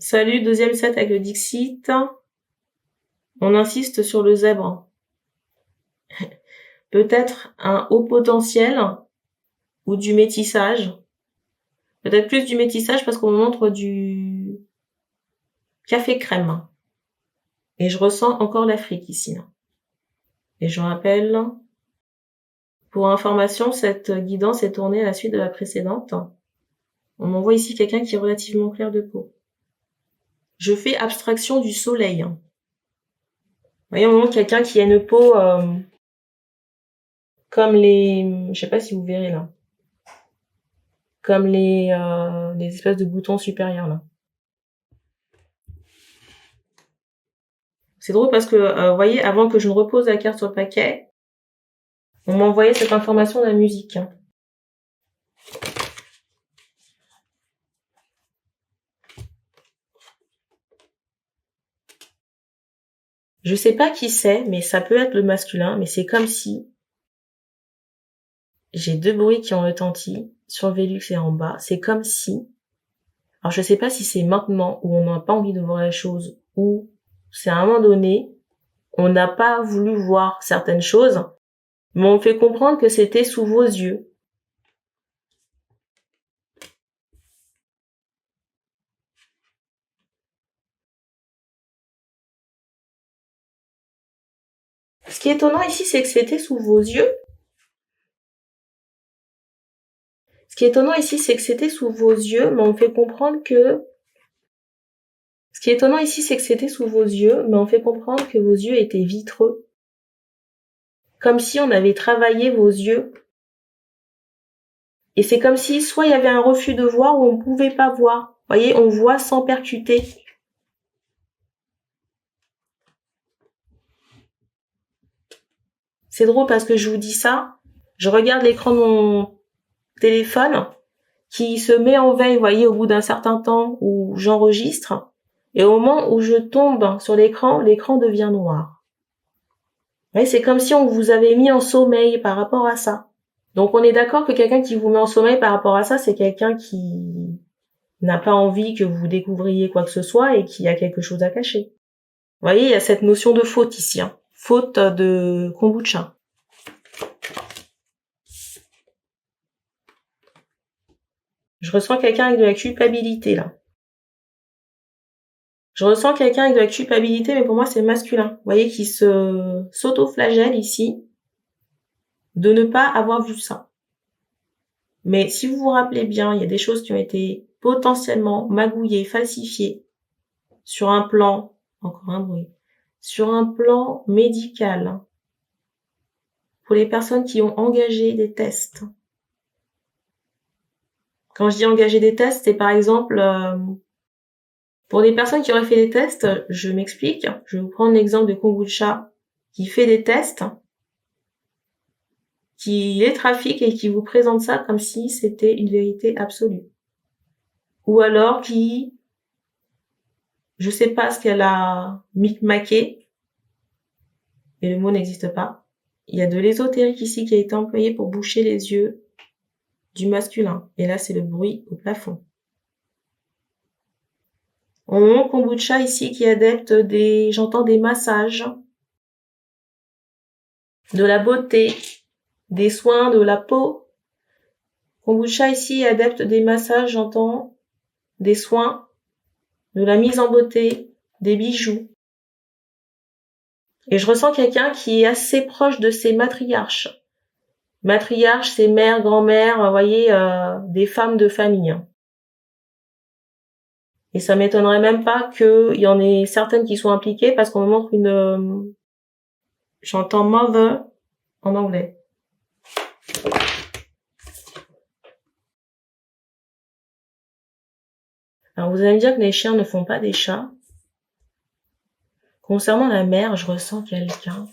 Salut, deuxième set avec le Dixit. On insiste sur le zèbre. Peut-être un haut potentiel ou du métissage. Peut-être plus du métissage parce qu'on me montre du café crème. Et je ressens encore l'Afrique ici. Et je rappelle, pour information, cette guidance est tournée à la suite de la précédente. On m'envoie ici quelqu'un qui est relativement clair de peau. Je fais abstraction du soleil. Vous voyez, on montre quelqu'un qui a une peau comme les... Je sais pas si vous verrez là. Comme les espèces de boutons supérieurs là. C'est drôle parce que, vous voyez, avant que je ne repose la carte sur le paquet, on m'a envoyé cette information de la musique. Je sais pas qui c'est, mais ça peut être le masculin, mais c'est comme si j'ai deux bruits qui ont retenti sur le Vélux et en bas. C'est comme si, alors je sais pas si c'est maintenant où on n'a pas envie de voir la chose, ou c'est à un moment donné, on n'a pas voulu voir certaines choses, mais on fait comprendre que c'était sous vos yeux. Ce qui est étonnant ici, c'est que c'était sous vos yeux. Ce qui est étonnant ici, c'est que c'était sous vos yeux, mais on fait comprendre que... Ce qui est étonnant ici, c'est que c'était sous vos yeux, mais on fait comprendre que vos yeux étaient vitreux. Comme si on avait travaillé vos yeux. Et c'est comme si soit il y avait un refus de voir ou on ne pouvait pas voir. Vous voyez, on voit sans percuter. C'est drôle parce que je vous dis ça, je regarde l'écran de mon téléphone qui se met en veille, vous voyez, au bout d'un certain temps où j'enregistre. Et au moment où je tombe sur l'écran, l'écran devient noir. Vous voyez, c'est comme si on vous avait mis en sommeil par rapport à ça. Donc on est d'accord que quelqu'un qui vous met en sommeil par rapport à ça, c'est quelqu'un qui n'a pas envie que vous découvriez quoi que ce soit et qui a quelque chose à cacher. Vous voyez, il y a cette notion de faute ici, hein. Faute de kombucha. Je ressens quelqu'un avec de la culpabilité là. Je ressens quelqu'un avec de la culpabilité, mais pour moi c'est masculin. Vous voyez, qui s'auto-flagelle ici de ne pas avoir vu ça. Mais si vous vous rappelez bien, il y a des choses qui ont été potentiellement magouillées, falsifiées sur un plan, encore un bruit, sur un plan médical, pour les personnes qui ont engagé des tests. Quand je dis engager des tests, c'est par exemple, pour des personnes qui auraient fait des tests, je m'explique, je vais vous prendre l'exemple de Kombucha qui fait des tests, qui les trafique et qui vous présente ça comme si c'était une vérité absolue. Ou alors qui, je sais pas ce qu'elle a micmaqué, mais le mot n'existe pas. Il y a de l'ésotérique ici qui a été employé pour boucher les yeux du masculin. Et là, c'est le bruit au plafond. On kombucha ici qui est adepte j'entends des massages, de la beauté, des soins de la peau. Kombucha ici est adepte des massages, j'entends des soins, de la mise en beauté, des bijoux. Et je ressens quelqu'un qui est assez proche de ses matriarches. Matriarches, c'est mères, grand-mères, vous voyez, des femmes de famille. Et ça m'étonnerait même pas qu'il y en ait certaines qui soient impliquées parce qu'on me montre une... j'entends mother en anglais. Alors vous allez me dire que les chiens ne font pas des chats. Concernant la mère, je ressens quelqu'un.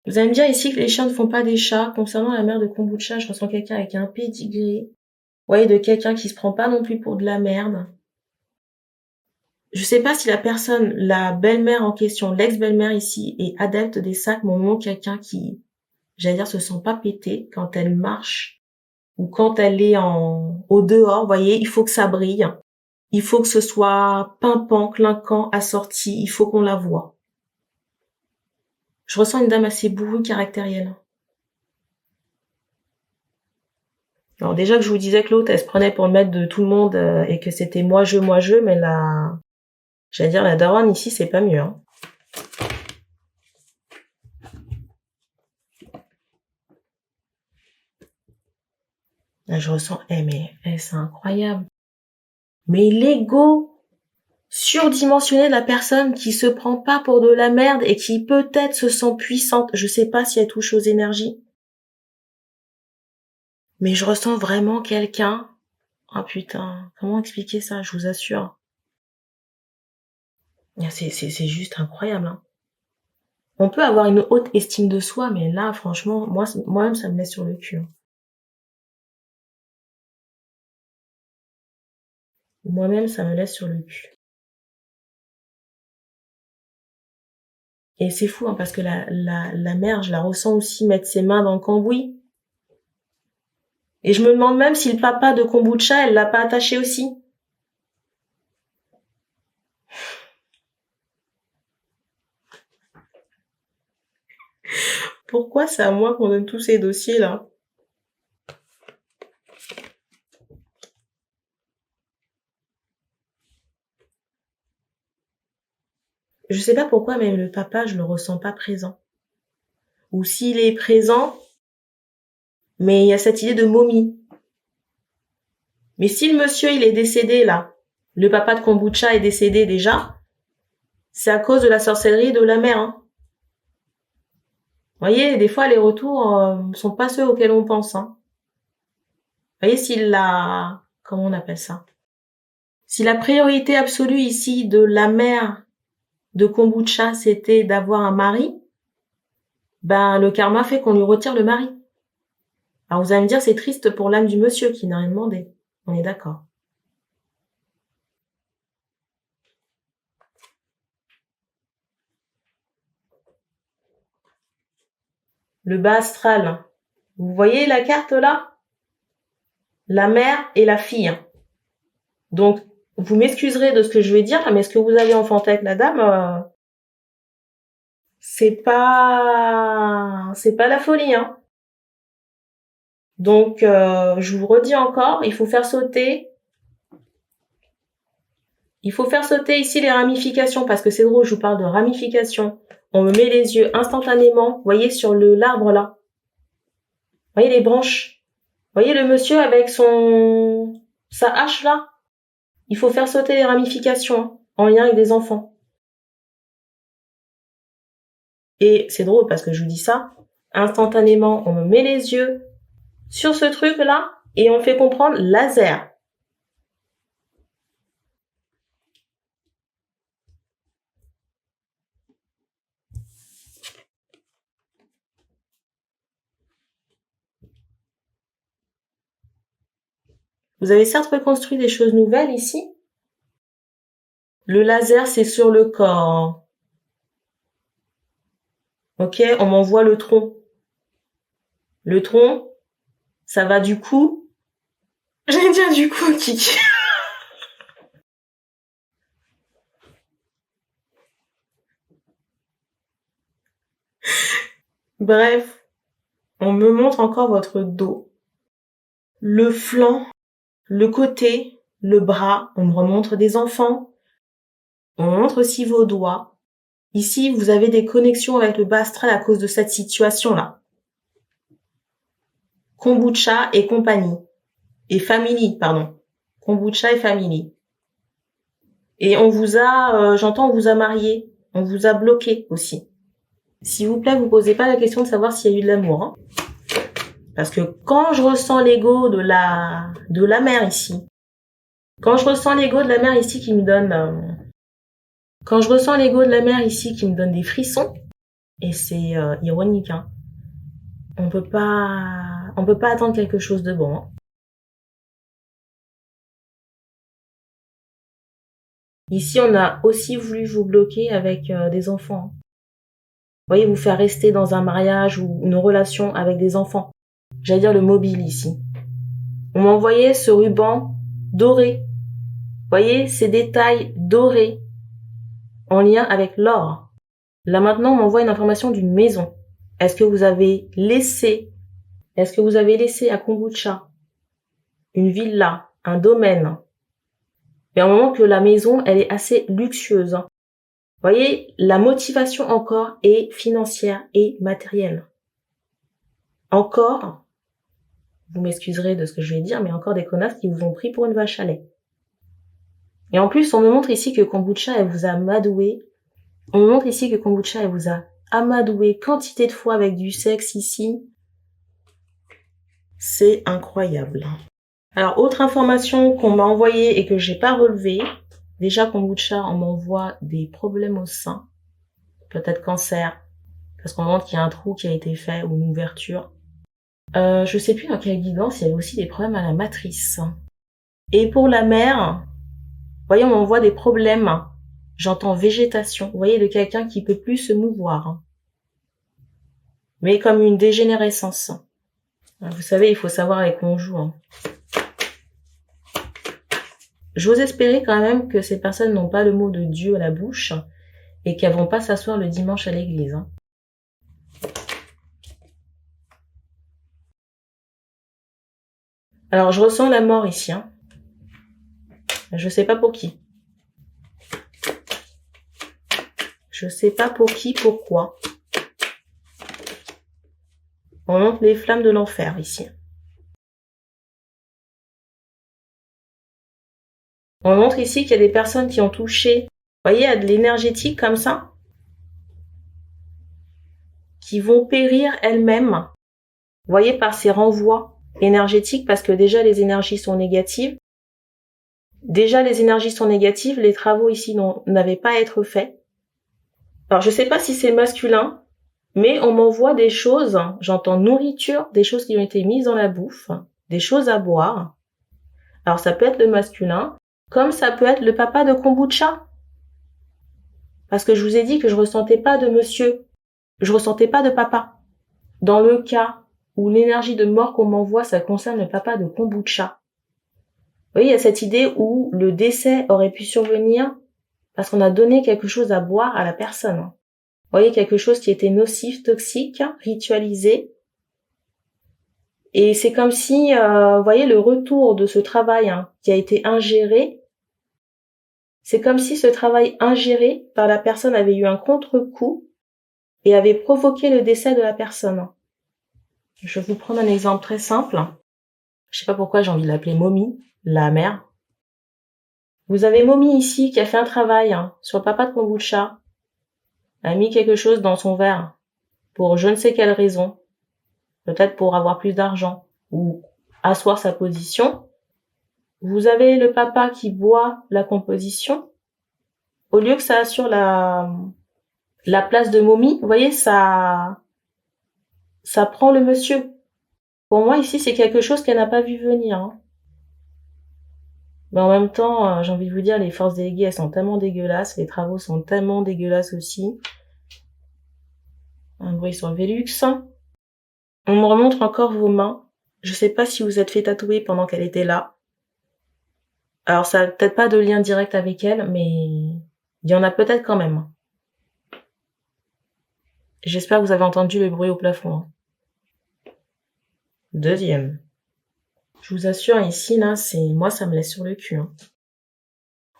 Vous allez me dire ici que les chiens ne font pas des chats. Concernant la mère de kombucha, je ressens quelqu'un avec un pédigré. Vous voyez, de quelqu'un qui se prend pas non plus pour de la merde. Je sais pas si la personne, la belle-mère en question, l'ex-belle-mère ici, est adepte des sacs, mais au moment quelqu'un qui, j'allais dire, se sent pas péter quand elle marche ou quand elle est au dehors, vous voyez, il faut que ça brille. Il faut que ce soit pimpant, clinquant, assorti. Il faut qu'on la voie. Je ressens une dame assez bourrue, caractérielle. Alors déjà que je vous disais que l'autre, elle se prenait pour le maître de tout le monde et que c'était moi, je, mais j'allais dire, la daronne ici, c'est pas mieux. Hein. Là, je ressens, c'est incroyable. Mais l'ego surdimensionné de la personne qui se prend pas pour de la merde et qui peut-être se sent puissante. Je sais pas si elle touche aux énergies. Mais je ressens vraiment quelqu'un. Oh putain, comment expliquer ça, je vous assure. C'est juste incroyable. Hein. On peut avoir une haute estime de soi, mais là, franchement, moi-même, ça me laisse sur le cul. Moi-même, ça me laisse sur le cul. Et c'est fou, hein, parce que la mère, je la ressens aussi mettre ses mains dans le cambouis. Et je me demande même si le papa de Kombucha, elle l'a pas attaché aussi. Pourquoi c'est à moi qu'on donne tous ces dossiers-là? Je sais pas pourquoi, mais le papa, je le ressens pas présent. Ou s'il est présent, mais il y a cette idée de momie. Mais si le monsieur, il est décédé, là, le papa de Kombucha est décédé déjà, c'est à cause de la sorcellerie de la mère. Hein. Vous voyez, des fois, les retours sont pas ceux auxquels on pense. Hein. Vous voyez, comment on appelle ça? Si la priorité absolue ici de la mère de Kombucha, c'était d'avoir un mari, ben le karma fait qu'on lui retire le mari. Alors vous allez me dire, c'est triste pour l'âme du monsieur qui n'a rien demandé. On est d'accord. Le bas astral. Vous voyez la carte là? La mère et la fille. Donc, vous m'excuserez de ce que je vais dire, mais ce que vous avez enfanté avec la dame, c'est pas la folie, hein. Donc, je vous redis encore, il faut faire sauter ici les ramifications, parce que c'est drôle, je vous parle de ramifications. On me met les yeux instantanément, vous voyez, sur l'arbre là. Vous voyez les branches? Vous voyez le monsieur avec sa hache là? Il faut faire sauter les ramifications hein, en lien avec des enfants. Et c'est drôle parce que je vous dis ça, instantanément, on me met les yeux sur ce truc là et on fait comprendre laser. Vous avez certes reconstruit des choses nouvelles ici. Le laser, c'est sur le corps. Ok, on m'envoie le tronc. Le tronc, ça va du cou. J'allais dire du cou, Kiki. Bref, on me montre encore votre dos. Le flanc, le côté, le bras, on me remontre des enfants. On montre aussi vos doigts. Ici, vous avez des connexions avec le bas astral à cause de cette situation-là. Kombucha et compagnie. Et family, pardon. Kombucha et family. Et on vous a marié. On vous a bloqué aussi. S'il vous plaît, vous posez pas la question de savoir s'il y a eu de l'amour. Hein. Parce que quand je ressens l'ego de la mère ici, quand je ressens l'ego de la mère ici qui me donne... quand je ressens l'ego de la mère ici qui me donne des frissons, et c'est ironique, hein, on peut pas attendre quelque chose de bon. Hein. Ici, on a aussi voulu vous bloquer avec des enfants. Vous voyez, vous faire rester dans un mariage ou une relation avec des enfants. J'allais dire le mobile ici. On m'a envoyé ce ruban doré. Voyez, ces détails dorés en lien avec l'or. Là maintenant, on m'envoie une information d'une maison. Est-ce que vous avez laissé à Kombucha une villa, un domaine? Et un moment que la maison, elle est assez luxueuse. Vous voyez, la motivation encore est financière et matérielle. Encore, vous m'excuserez de ce que je vais dire, mais encore des connasses qui vous ont pris pour une vache à lait. Et en plus, on me montre ici que Kombucha, elle vous a amadoué. On me montre ici que Kombucha, elle vous a amadoué quantité de fois avec du sexe ici. C'est incroyable. Alors, autre information qu'on m'a envoyée et que j'ai pas relevée. Déjà, Kombucha, on m'envoie des problèmes au sein. Peut-être cancer. Parce qu'on montre qu'il y a un trou qui a été fait ou une ouverture. Je sais plus dans quelle guidance, il y avait aussi des problèmes à la matrice. Et pour la mère, vous voyez, on m'envoie des problèmes. J'entends végétation. Vous voyez, de quelqu'un qui peut plus se mouvoir. Mais comme une dégénérescence. Vous savez, il faut savoir avec quoi on joue. J'ose espérer quand même que ces personnes n'ont pas le mot de Dieu à la bouche et qu'elles vont pas s'asseoir le dimanche à l'église. Alors, je ressens la mort ici. Je sais pas pour qui. Je sais pas pour qui, pourquoi. On montre les flammes de l'enfer ici. On montre ici qu'il y a des personnes qui ont touché, vous voyez, à de l'énergétique comme ça, qui vont périr elles-mêmes, vous voyez, par ces renvois énergétiques, parce que déjà les énergies sont négatives. Déjà les énergies sont négatives, les travaux ici n'avaient pas à être faits. Alors je sais pas si c'est masculin, mais on m'envoie des choses, j'entends nourriture, des choses qui ont été mises dans la bouffe, des choses à boire. Alors ça peut être le masculin, comme ça peut être le papa de Kombucha. Parce que je vous ai dit que je ressentais pas de monsieur, je ressentais pas de papa. Dans le cas où l'énergie de mort qu'on m'envoie, ça concerne le papa de Kombucha. Vous voyez, il y a cette idée où le décès aurait pu survenir parce qu'on a donné quelque chose à boire à la personne. Vous voyez, quelque chose qui était nocif, toxique, ritualisé. Et c'est comme si, vous voyez, le retour de ce travail qui a été ingéré, c'est comme si ce travail ingéré par la personne avait eu un contre-coup et avait provoqué le décès de la personne. Je vais vous prendre un exemple très simple. Je sais pas pourquoi j'ai envie de l'appeler Mommy, la mère. Vous avez Mommy ici qui a fait un travail sur le papa de Kombucha, a mis quelque chose dans son verre pour je ne sais quelle raison, peut-être pour avoir plus d'argent ou asseoir sa position. Vous avez le papa qui boit la composition. Au lieu que ça assure la place de Mommy, vous voyez, ça prend le monsieur. Pour moi, ici, c'est quelque chose qu'elle n'a pas vu venir. Mais en même temps, j'ai envie de vous dire, les forces déléguées, elles sont tellement dégueulasses, les travaux sont tellement dégueulasses aussi. Un bruit sur le Velux. On me remontre encore vos mains. Je sais pas si vous êtes fait tatouer pendant qu'elle était là. Alors, ça n'a peut-être pas de lien direct avec elle, mais il y en a peut-être quand même. J'espère que vous avez entendu le bruit au plafond. Deuxième. Je vous assure, ici, là, moi, ça me laisse sur le cul.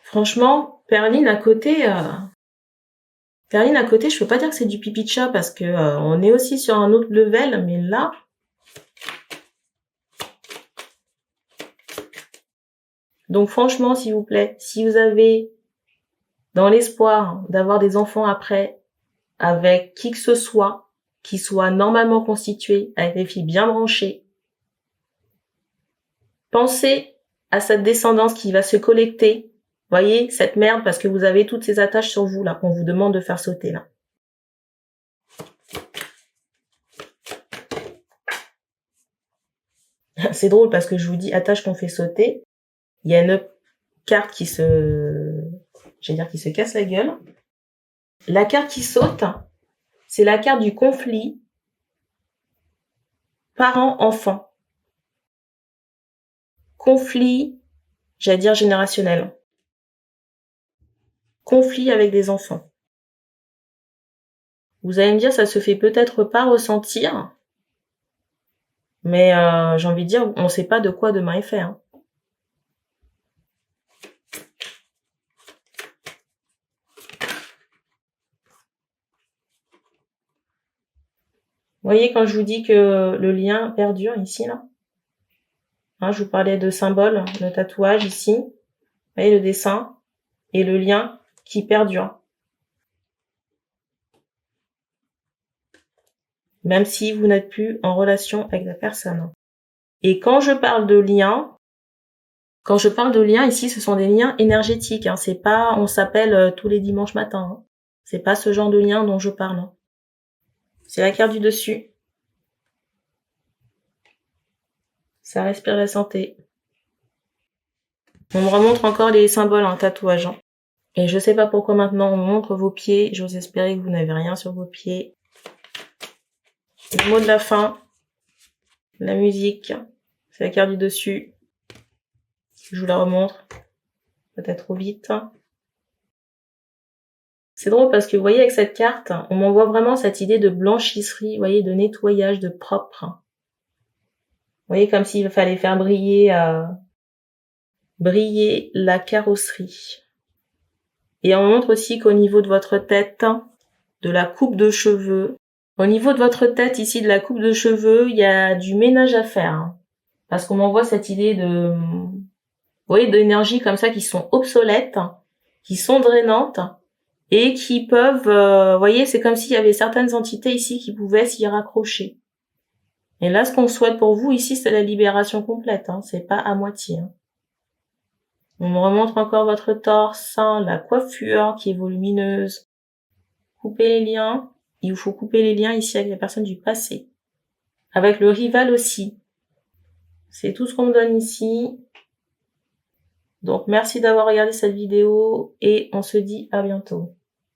Franchement, Perline à côté, je peux pas dire que c'est du pipi de chat parce que on est aussi sur un autre level, mais là, donc franchement, s'il vous plaît, si vous avez dans l'espoir d'avoir des enfants après avec qui que ce soit, qui soit normalement constitué, avec des filles bien branchées, pensez à cette descendance qui va se collecter. Voyez, cette merde, parce que vous avez toutes ces attaches sur vous, là, qu'on vous demande de faire sauter, là. C'est drôle parce que je vous dis attache qu'on fait sauter. Il y a une carte qui se casse la gueule. La carte qui saute, c'est la carte du conflit parent-enfant. Conflit, j'allais dire générationnel. conflit avec des enfants. Vous allez me dire, ça se fait peut-être pas ressentir, mais j'ai envie de dire, on ne sait pas de quoi demain est fait. Hein. Vous voyez, quand je vous dis que le lien perdure ici, là, hein, je vous parlais de symbole, le tatouage ici, vous voyez le dessin et le lien qui perdure. Même si vous n'êtes plus en relation avec la personne. Et quand je parle de lien ici, ce sont des liens énergétiques. Hein. C'est pas, on s'appelle tous les dimanches matins. Hein. C'est pas ce genre de lien dont je parle. Hein. C'est la carte du dessus. Ça respire la santé. On me remontre encore les symboles en tatouage. Hein. Et je sais pas pourquoi maintenant on montre vos pieds. J'ose espérer que vous n'avez rien sur vos pieds. Le mot de la fin. La musique. C'est la carte du dessus. Je vous la remontre. Peut-être trop vite. C'est drôle parce que vous voyez avec cette carte, on m'envoie vraiment cette idée de blanchisserie, vous voyez, de nettoyage, de propre. Vous voyez, comme s'il fallait faire briller la carrosserie. Et on montre aussi qu'au niveau de votre tête, de la coupe de cheveux, au niveau de votre tête ici, de la coupe de cheveux, il y a du ménage à faire. Parce qu'on m'envoie cette idée de, vous voyez, d'énergie comme ça qui sont obsolètes, qui sont drainantes, et qui peuvent, vous voyez, c'est comme s'il y avait certaines entités ici qui pouvaient s'y raccrocher. Et là, ce qu'on souhaite pour vous ici, c'est la libération complète, hein, c'est pas à moitié. Hein. On me remontre encore votre torse, hein, la coiffure qui est volumineuse. Coupez les liens. Il vous faut couper les liens ici avec les personnes du passé. Avec le rival aussi. C'est tout ce qu'on me donne ici. Donc, merci d'avoir regardé cette vidéo et on se dit à bientôt.